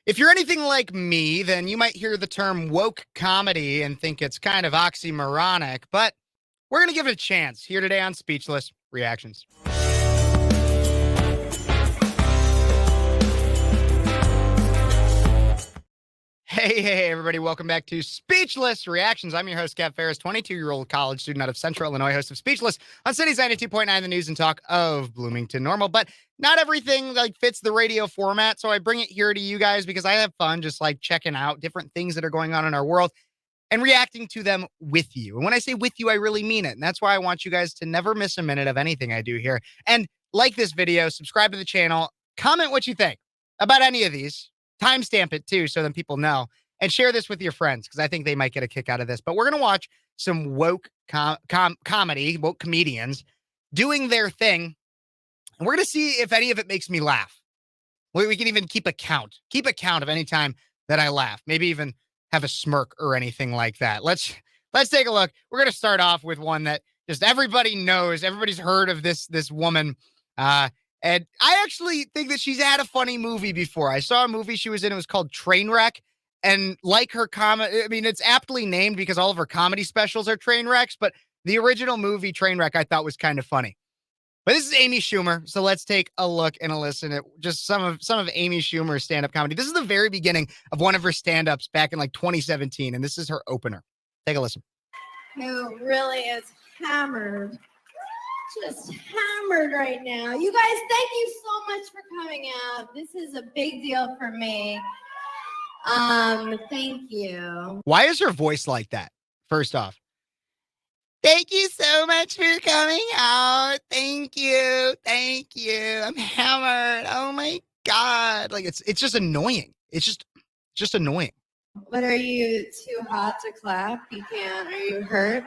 If you're anything like me, then you might hear the term woke comedy and think it's kind of oxymoronic, but we're going to give it a chance here today on Speechless Reactions. Hey, everybody. Welcome back to Speechless Reactions. I'm your host, Kev Phares, 22-year-old college student out of Central Illinois, host of Speechless on Cities 92.9, the news and talk of Bloomington Normal. But not everything fits the radio format, so I bring it here to you guys because I have fun just checking out different things that are going on in our world and reacting to them with you. And when I say with you, I really mean it. And that's why I want you guys to never miss a minute of anything I do here. And like this video, subscribe to the channel, comment what you think about any of these. Timestamp it too, so then people know, and share this with your friends because I think they might get a kick out of this. But we're going to watch some woke comedy, woke comedians doing their thing. And we're going to see if any of it makes me laugh. We can even keep a count of any time that I laugh, maybe even have a smirk or anything like that. Let's take a look. We're going to start off with one that just everybody knows. Everybody's heard of this woman. And I actually think that she's had a funny movie before. I saw a movie she was in. It was called Trainwreck. And like her comedy, I mean, it's aptly named because all of her comedy specials are train wrecks. But the original movie Trainwreck I thought was kind of funny. But this is Amy Schumer. So let's take a look and a listen at just some of Amy Schumer's stand-up comedy. This is the very beginning of one of her stand-ups back in 2017. And this is her opener. Take a listen. Who really is hammered. Just hammered right now. You guys, thank you so much for coming out. This is a big deal for me. Thank you. Why is her voice like that? First off, thank you so much for coming out. Thank you. I'm hammered. Oh my God. It's just annoying. It's just annoying. What, are you too hot to clap? You can't. Are you hurt?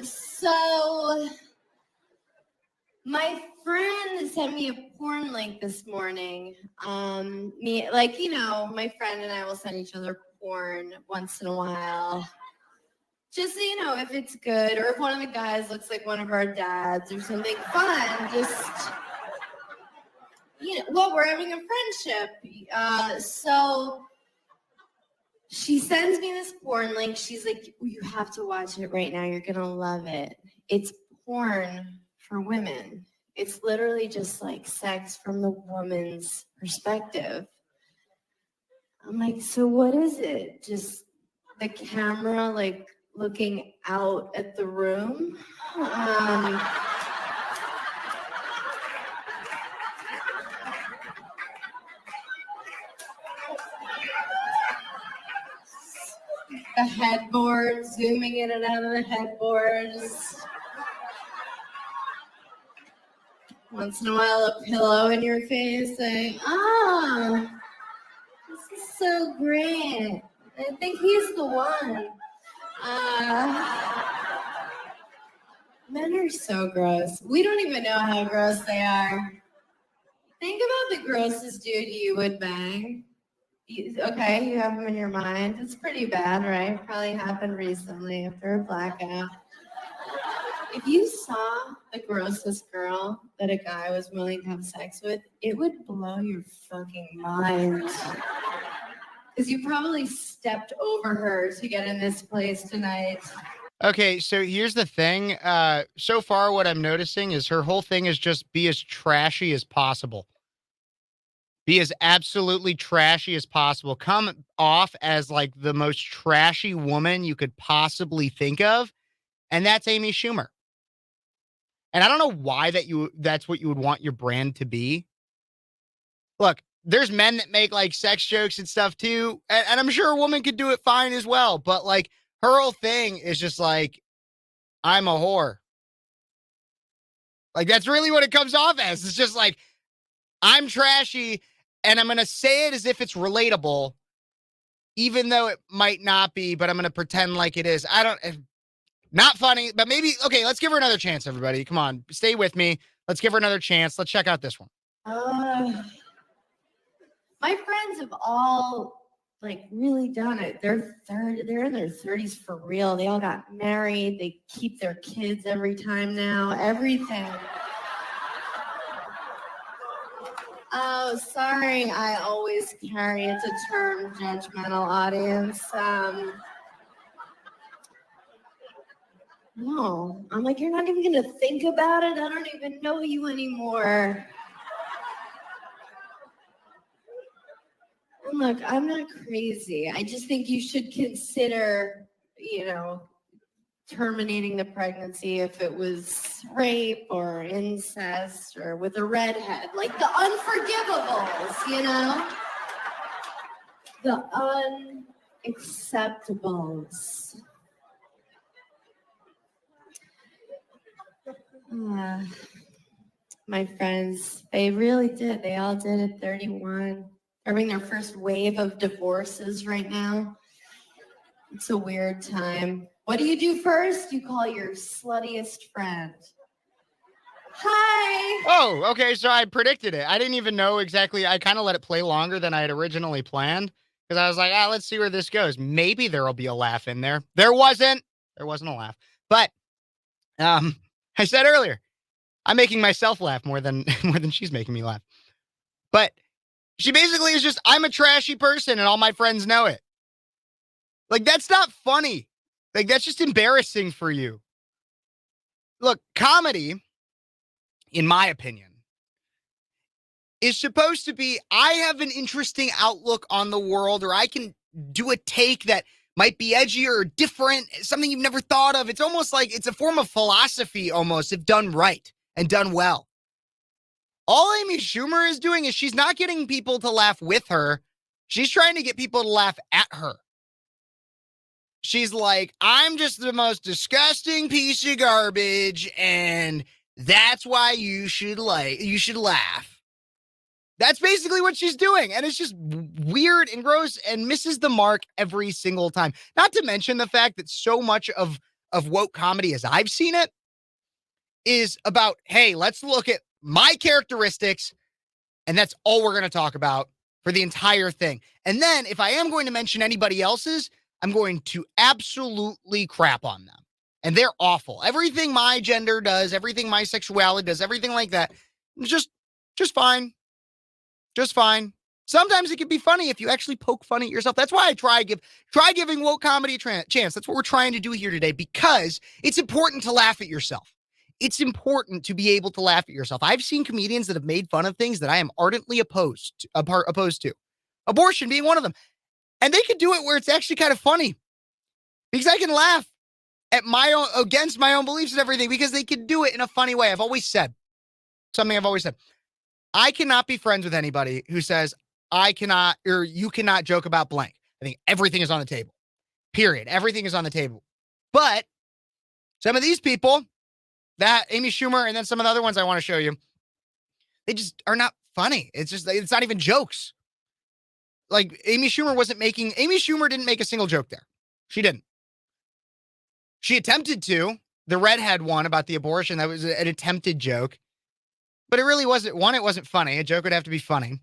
So my friend sent me a porn link this morning. My friend and I will send each other porn once in a while. Just so you know, if it's good, or if one of the guys looks like one of our dads or something fun, just, we're having a friendship. So she sends me this porn link. She's like, you have to watch it right now. You're going to love it. It's porn for women. It's literally just sex from the woman's perspective. I'm like, so what is it? Just the camera looking out at the room? The headboard, zooming in and out of the headboards. Once in a while, a pillow in your face saying, this is so great. I think he's the one. Men are so gross. We don't even know how gross they are. Think about the grossest dude you would bang. You have him in your mind. It's pretty bad, right? Probably happened recently after a blackout. If you saw the grossest girl that a guy was willing to have sex with, it would blow your fucking mind. Because you probably stepped over her to get in this place tonight. Okay, so here's the thing. So far, what I'm noticing is her whole thing is just be as trashy as possible. Be as absolutely trashy as possible. Come off as the most trashy woman you could possibly think of. And that's Amy Schumer. And I don't know why that's what you would want your brand to be. Look, there's men that make sex jokes and stuff too. And I'm sure a woman could do it fine as well. But her whole thing is just I'm a whore. That's really what it comes off as. It's just I'm trashy and I'm going to say it as if it's relatable, even though it might not be, but I'm going to pretend like it is. Not funny, but maybe, okay, let's give her another chance, everybody. Come on, stay with me. Let's give her another chance. Let's check out this one. My friends have all really done it. They're in their 30s for real. They all got married. They keep their kids every time now. Everything. Oh, sorry. I always carry it to term judgmental audience. No, I'm like, you're not even going to think about it. I don't even know you anymore. And look, I'm not crazy. I just think you should consider, terminating the pregnancy if it was rape or incest or with a redhead, like the unforgivables, the unacceptables. My friends, they really did. They all did at 31. Having their first wave of divorces right now. It's a weird time. What do you do first? You call your sluttiest friend. Hi. Oh, okay. So I predicted it. I didn't even know exactly. I kind of let it play longer than I had originally planned because I was like, let's see where this goes. Maybe there'll be a laugh in there. There wasn't a laugh. But I said earlier, I'm making myself laugh more than she's making me laugh. But she basically is just, I'm a trashy person and all my friends know it. Like, that's not funny. Like, that's just embarrassing for you. Look, comedy, in my opinion, is supposed to be, I have an interesting outlook on the world, or I can do a take that might be edgier or different, something you've never thought of. It's almost like it's a form of philosophy almost, if done right and done well. All Amy Schumer is doing is she's not getting people to laugh with her. She's trying to get people to laugh at her. She's like, I'm just the most disgusting piece of garbage, and that's why you should laugh. That's basically what she's doing, and it's just weird and gross and misses the mark every single time. Not to mention the fact that so much of woke comedy, as I've seen it, is about, hey, let's look at my characteristics, and that's all we're going to talk about for the entire thing. And then if I am going to mention anybody else's, I'm going to absolutely crap on them. And they're awful. Everything my gender does, everything my sexuality does, everything like that, just fine. Just fine. Sometimes it can be funny if you actually poke fun at yourself. That's why I try giving woke comedy a chance. That's what we're trying to do here today, because it's important to laugh at yourself. It's important to be able to laugh at yourself. I've seen comedians that have made fun of things that I am ardently opposed to. Abortion being one of them. And they can do it where it's actually kind of funny, because I can laugh at against my own beliefs and everything, because they can do it in a funny way. I've always said. I cannot be friends with anybody who says I cannot, or you cannot joke about blank. I think everything is on the table. Period. Everything is on the table. But some of these people, that Amy Schumer and then some of the other ones I want to show you, they just are not funny. It's not even jokes. Like Amy Schumer didn't make a single joke there. She didn't. She attempted to. The redhead one about the abortion, that was an attempted joke. But it really wasn't, one, it wasn't funny. A joke would have to be funny.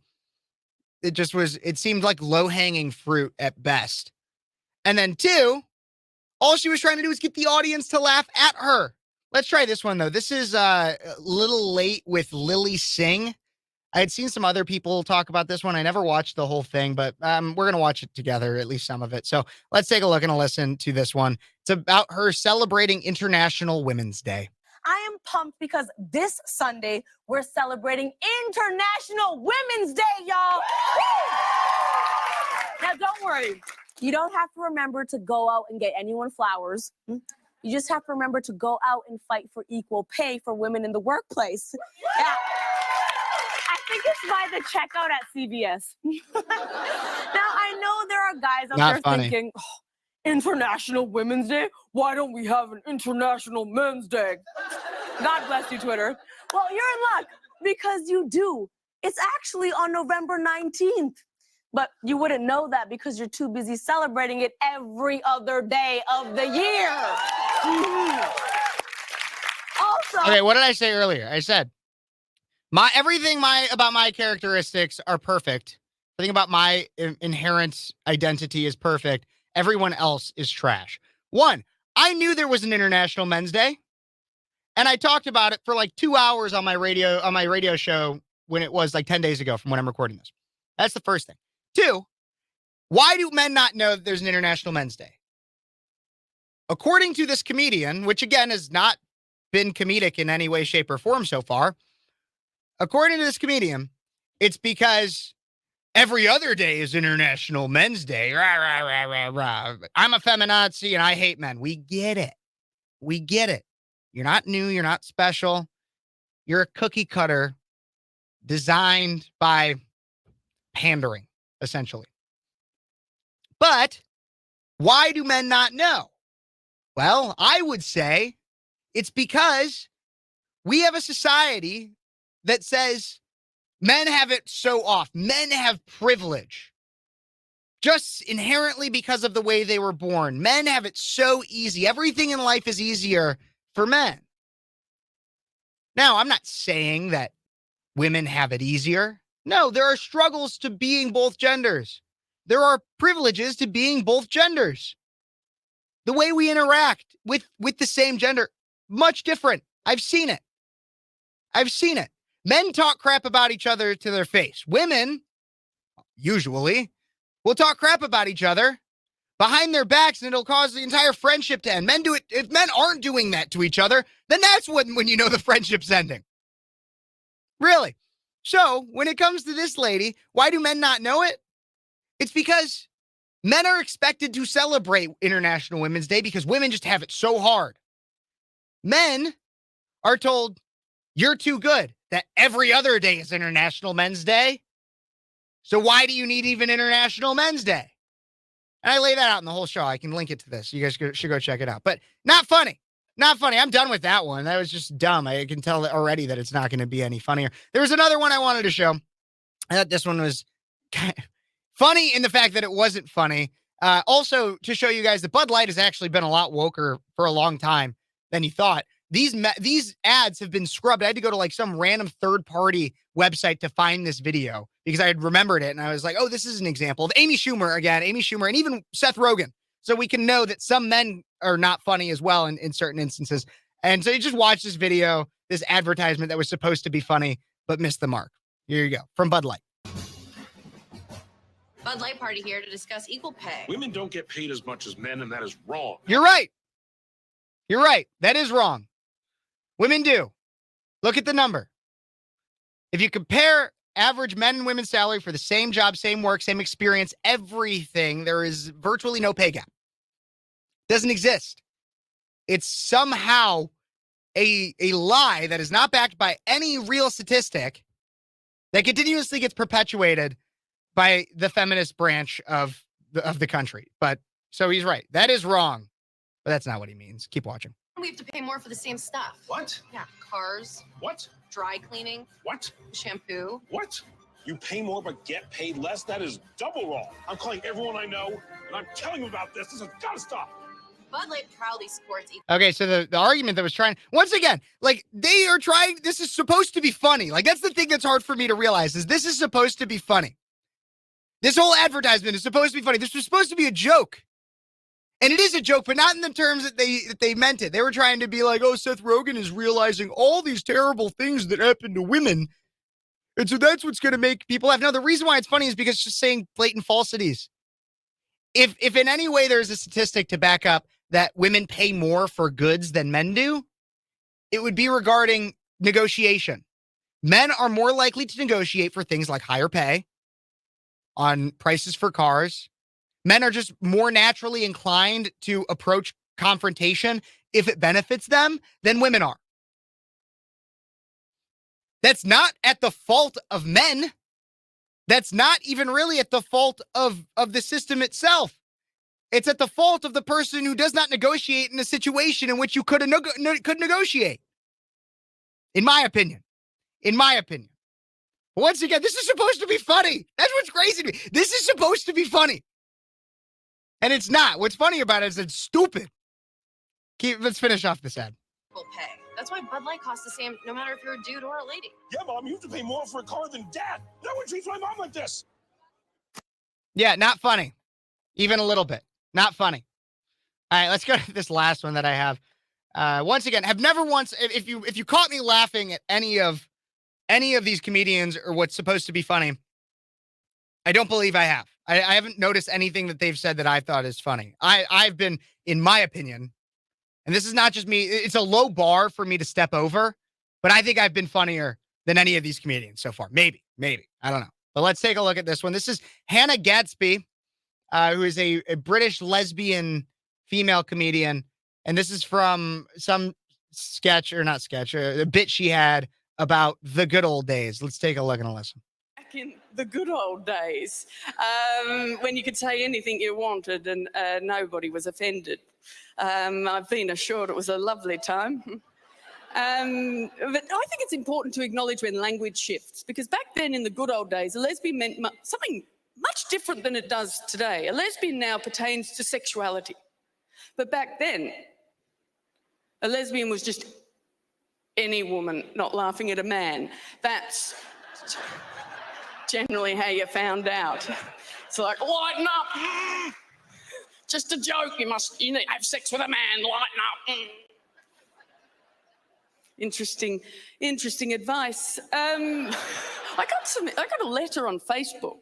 It seemed like low-hanging fruit at best. And then two, all she was trying to do was get the audience to laugh at her. Let's try this one, though. This is a little late with Lilly Singh. I had seen some other people talk about this one. I never watched the whole thing, but we're going to watch it together, at least some of it. So let's take a look and listen to this one. It's about her celebrating International Women's Day. I am pumped because this Sunday, we're celebrating International Women's Day, y'all. Now, don't worry. You don't have to remember to go out and get anyone flowers. You just have to remember to go out and fight for equal pay for women in the workplace. Yeah. I think it's by the checkout at CVS. Now, I know there are guys out there thinking, International Women's Day? Why don't we have an International Men's Day? God bless you, Twitter. Well, you're in luck, because you do. It's actually on November 19th. But you wouldn't know that because you're too busy celebrating it every other day of the year. Also, okay, what did I say earlier? I said, everything about my characteristics are perfect. Everything about my inherent identity is perfect. Everyone else is trash. One, I knew there was an International Men's Day, and I talked about it for like 2 hours on my radio show when it was like 10 days ago from when I'm recording this. That's the first thing. 2, why do men not know that there's an International Men's Day? According to this comedian, which again has not been comedic in any way, shape, or form so far, according to this comedian, it's because every other day is International Men's Day. Rah, rah, rah, rah, rah. I'm a feminazi and I hate men. We get it. We get it. You're not new. You're not special. You're a cookie cutter designed by pandering, essentially. But why do men not know? Well, I would say it's because we have a society that says men have it so off. Men have privilege. Just inherently because of the way they were born. Men have it so easy. Everything in life is easier for men. Now, I'm not saying that women have it easier. No, there are struggles to being both genders. There are privileges to being both genders. The way we interact with the same gender, much different. I've seen it. I've seen it. Men talk crap about each other to their face. Women, usually, will talk crap about each other behind their backs, and it'll cause the entire friendship to end. Men do it. If men aren't doing that to each other, then that's when you know the friendship's ending. Really. So when it comes to this lady, why do men not know it? It's because men are expected to celebrate International Women's Day because women just have it so hard. Men are told, you're too good, that every other day is International Men's Day. So why do you need even International Men's Day? And I lay that out in the whole show. I can link it to this. You guys should go check it out. But not funny. Not funny. I'm done with that one. That was just dumb. I can tell already that it's not going to be any funnier. There was another one I wanted to show. I thought this one was kind of funny in the fact that it wasn't funny. Also, to show you guys that Bud Light has actually been a lot woker for a long time than you thought. These ads have been scrubbed. I had to go to like some random third-party website to find this video because I had remembered it. And I was like, oh, this is an example of Amy Schumer, and even Seth Rogen. So we can know that some men are not funny as well in certain instances. And so you just watch this video, this advertisement that was supposed to be funny, but missed the mark. Here you go, from Bud Light. Bud Light party here to discuss equal pay. Women don't get paid as much as men, and that is wrong. You're right. You're right. That is wrong. Women do. Look at the number. If you compare average men and women's salary for the same job, same work, same experience, everything, there is virtually no pay gap. Doesn't exist. It's somehow a lie that is not backed by any real statistic that continuously gets perpetuated by the feminist branch of the country. But so he's right. That is wrong. But that's not what he means. Keep watching. We have to pay more for the same stuff. What? Yeah, cars, What? dry cleaning, What? shampoo. What? You pay more but get paid less? That is double wrong. I'm calling everyone I know, and I'm telling them about this. This has got to stop. Bud Light proudly supports equal. Okay, so the argument that was trying, once again, like they are trying, this is supposed to be funny. Like that's the thing that's hard for me to realize is this is supposed to be funny. This whole advertisement is supposed to be funny. This was supposed to be a joke. And it is a joke, but not in the terms that they meant it. They were trying to be like, oh, Seth Rogen is realizing all these terrible things that happen to women. And so that's what's going to make people laugh. No, the reason why it's funny is because it's just saying blatant falsities. If in any way there's a statistic to back up that women pay more for goods than men do, it would be regarding negotiation. Men are more likely to negotiate for things like higher pay, on prices for cars. Men are just more naturally inclined to approach confrontation if it benefits them than women are. That's not at the fault of men. That's not even really at the fault of the system itself. It's at the fault of the person who does not negotiate in a situation in which you could negotiate. In my opinion. But once again, this is supposed to be funny. That's what's crazy to me. This is supposed to be funny. And it's not. What's funny about it is it's stupid. Let's finish off this ad. Pay. That's why Bud Light costs the same no matter if you're a dude or a lady. Yeah, Mom, you have to pay more for a car than Dad. No one treats my mom like this. Yeah, not funny. Even a little bit. Not funny. All right, let's go to this last one that I have. Once again, have never once, if you caught me laughing at any of any of these comedians or what's supposed to be funny, I don't believe I have. I haven't noticed anything that they've said that I thought is funny. I've been, in my opinion, and this is not just me, it's a low bar for me to step over, but I think I've been funnier than any of these comedians so far. Maybe. I don't know. But let's take a look at this one. This is Hannah Gadsby, who is a British lesbian female comedian. And this is from some sketch, or not sketch, a bit she had about the good old days. Let's take a look and a listen. Back in the good old days, when you could say anything you wanted and nobody was offended. I've been assured it was a lovely time. But I think it's important to acknowledge when language shifts, because back then in the good old days, a lesbian meant something much different than it does today. A lesbian now pertains to sexuality. But back then, a lesbian was just any woman not laughing at a man. That's generally how you found out. It's like, lighten up. Just a joke. You need to have sex with a man. Lighten up. Interesting advice. I got a letter on Facebook.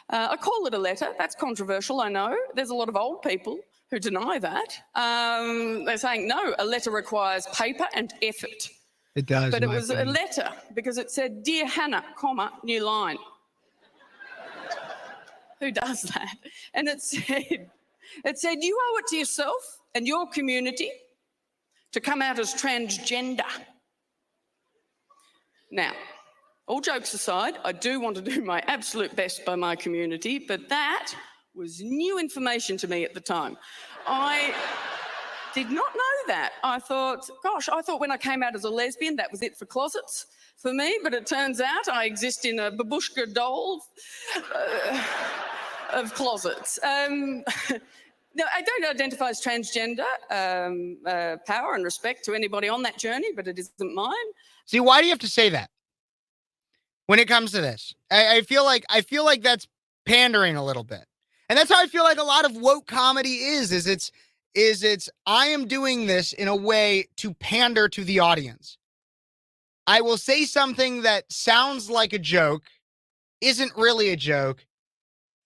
I call it a letter. That's controversial, I know. There's a lot of old people who deny that. They're saying, no, a letter requires paper and effort. It does. But it was a letter because it said, Dear Hannah, comma, new line. Who does that? And it said, you owe it to yourself and your community to come out as transgender. Now, all jokes aside, I do want to do my absolute best by my community, but that was new information to me at the time. I did not know that. I thought when I came out as a lesbian, that was it for closets for me, but it turns out I exist in a babushka doll of closets. No, I don't identify as transgender. Power and respect to anybody on that journey, but it isn't mine. See, why do you have to say that? When it comes to this, I feel like that's pandering a little bit. And that's how I feel like a lot of woke comedy is it's I am doing this in a way to pander to the audience. I will say something that sounds like a joke, isn't really a joke.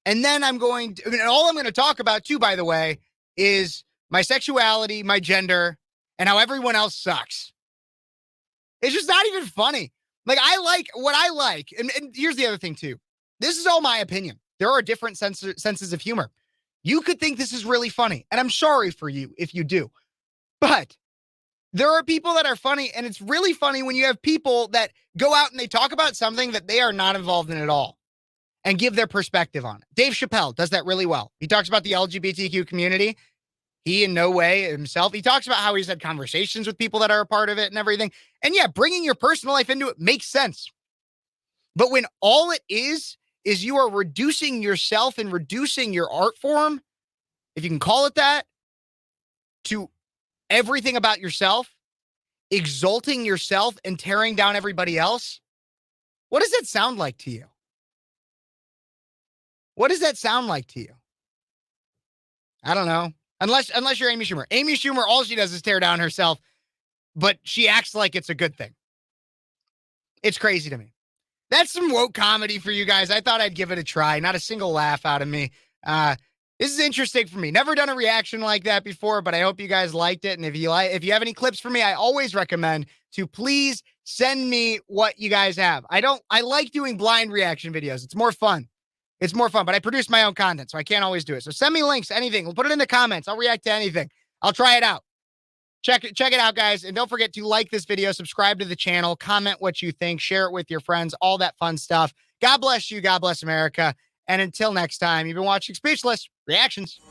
And then all I'm going to talk about too, by the way, is my sexuality, my gender, and how everyone else sucks. It's just not even funny. Like, I like what I like. And here's the other thing too. This is all my opinion. There are different senses of humor. You could think this is really funny, and I'm sorry for you if you do. But there are people that are funny, and it's really funny when you have people that go out and they talk about something that they are not involved in at all and give their perspective on it. Dave Chappelle does that really well. He talks about the LGBTQ community. He in no way himself. He talks about how he's had conversations with people that are a part of it and everything. And yeah, bringing your personal life into it makes sense. But when all it is you are reducing yourself and reducing your art form, if you can call it that, to everything about yourself, exalting yourself and tearing down everybody else, what does that sound like to you? What does that sound like to you? I don't know. Unless you're Amy Schumer. Amy Schumer, all she does is tear down herself, but she acts like it's a good thing. It's crazy to me. That's some woke comedy for you guys. I thought I'd give it a try. Not a single laugh out of me. This is interesting for me. Never done a reaction like that before, but I hope you guys liked it. And if you have any clips for me, I always recommend to please send me what you guys have. I like doing blind reaction videos. It's more fun. But I produce my own content, so I can't always do it. So send me links, anything. We'll put it in the comments. I'll react to anything. I'll try it out. Check it out, guys. And don't forget to like this video, subscribe to the channel, comment what you think, share it with your friends, all that fun stuff. God bless you. God bless America. And until next time, you've been watching Speechless Reactions.